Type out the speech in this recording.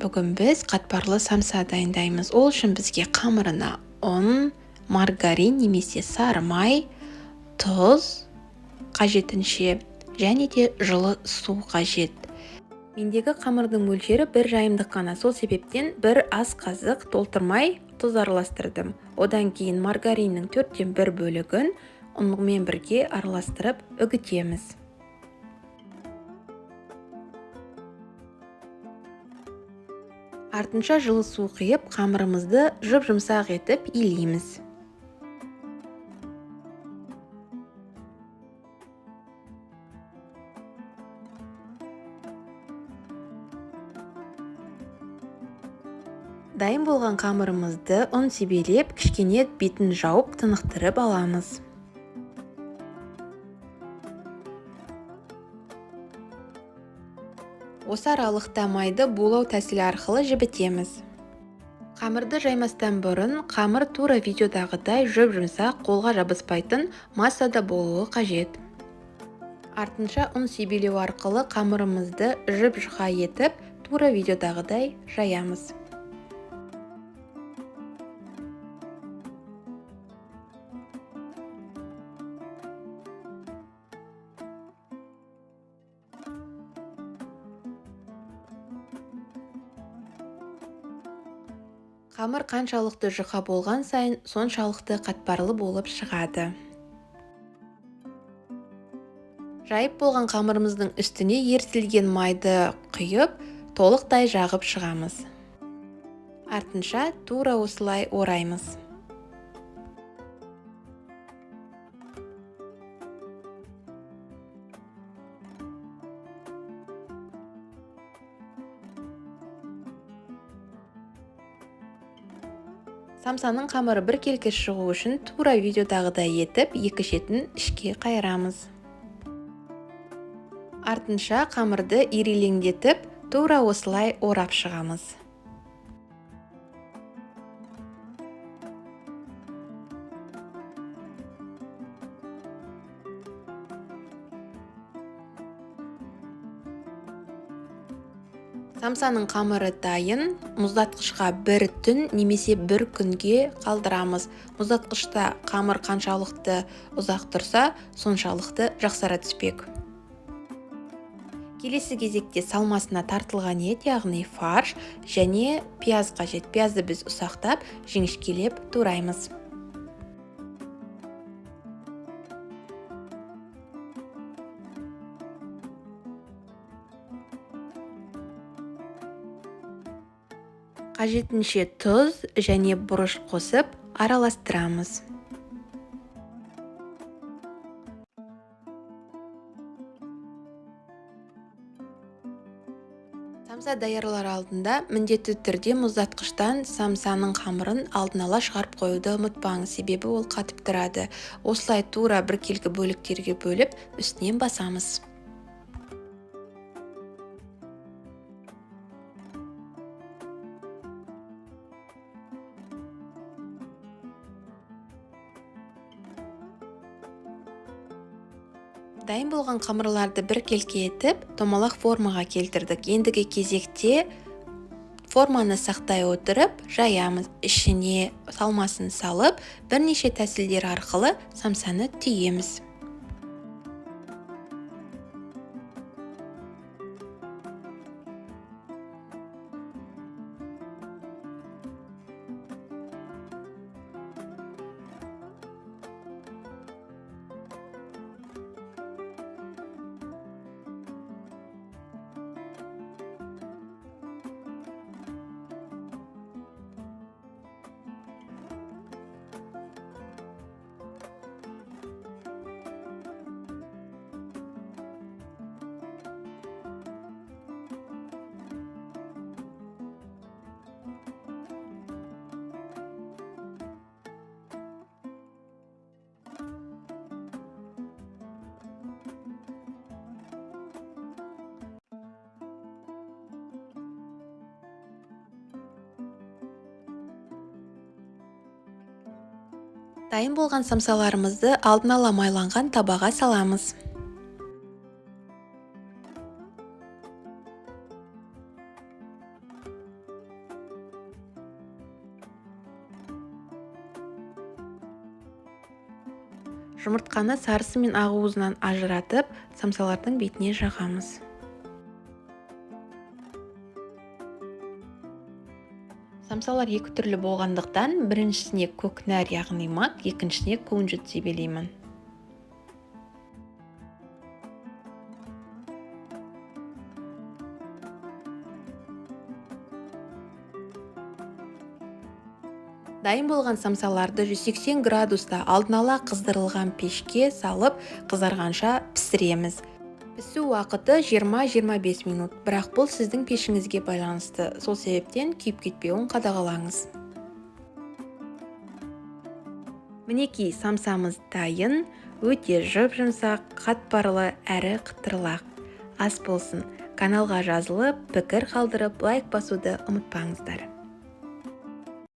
Бүгін біз қатпарлы самса дайындаймыз. Ол үшін бізге қамырына ұн, маргарин немесе сары май, тұз қажетінше және де жылы су қажет. Мендегі қамырдың мөлшері бір жайымдық қана, сол себептен бір ас қазық толтырмай тұз араластырдым. Одан кейін маргариннің 1/4 бөлігін ұнмен бірге араластырып үгітеміз. Артынша жылы су құйып, қамырымызды жұп-жұмсақ етіп илейміз. Дайын болған қамырымызды ұн себелеп, кішкене бетін жауып, тынықтырып аламыз. Осы аралықта майды булау тәсілі арқылы жібітеміз. Қамырды жаймастан бұрын, қамыр тура видеодағыдай жұп-жұмсақ, қолға жабыспайтын массада болуы қажет. Артынша ұн себелеу арқылы қамырымызды жұп-жұқа етіп, тура видеодағыдай жаямыз. Қамыр қаншалықты жұқа болған сайын, соншалықты қатпарлы болып шығады. Жайып болған қамырымыздың үстіне ерітілген майды құйып, толықтай жағып шығамыз. Артынша тура осылай ораймыз. Самсаның қамыры біркелкі шығу үшін тура видеодағыдай етіп, екі шетін ішке қайырамыз. Артынша қамырды ирелеңдетіп, тура осылай орап шығамыз. Самсаның қамыры дайын, мұздатқышқа бір түн немесе бір күнге қалдырамыз. Мұздатқышта қамыр қаншалықты ұзақ тұрса, соншалықты жақсара түспек. Келесі кезекте салмасына тартылған ет, яғни фарш және пияз қажет. Пиязды біз ұсақтап, жіңішкелеп тураймыз. Қажетінше тұз және бұрыш қосып араластырамыз. Самса даярлар алдында міндетті түрде мұздатқыштан самсаның қамырын алдын ала шығарып қоюды ұмытпаңыз, себебі ол қатып тұрады. Осылай тура біркелкі бөліктерге бөліп, үстінен басамыз. Дайын болған қамырларды біркелкі етіп, томалақ формаға келтірдік. Ендігі кезекте форманы сақтай отырып, жаямыз. Ішіне салмасын салып, бірнеше тәсілдер арқылы самсаны түйеміз. Дайын болған самсаларымызды алдын ала майланған табаға саламыз. Жұмыртқаны сарысы мен ақуызынан ажыратып, самсалардың бетіне жағамыз. Самсалар екі түрлі болғандықтан, біріншісіне көкнәр яғни мак, екіншісіне кунжут себелеймін. Дайын болған самсаларды 180 градуста алдын ала қыздырылған пешке салып, қызарғанша пісіреміз. Пісу уақыты 20-25 минут, бірақ бұл сіздің пешіңізге байланысты. Сол себептен күйіп кетпеуін қадағалаңыз. Мінекей, самсамыз дайын, өте жұп-жұмсақ, қатпарлы әрі қытырлақ. Ас болсын. Каналға жазылып, пікір қалдырып, лайк басуды ұмытпаңыздар.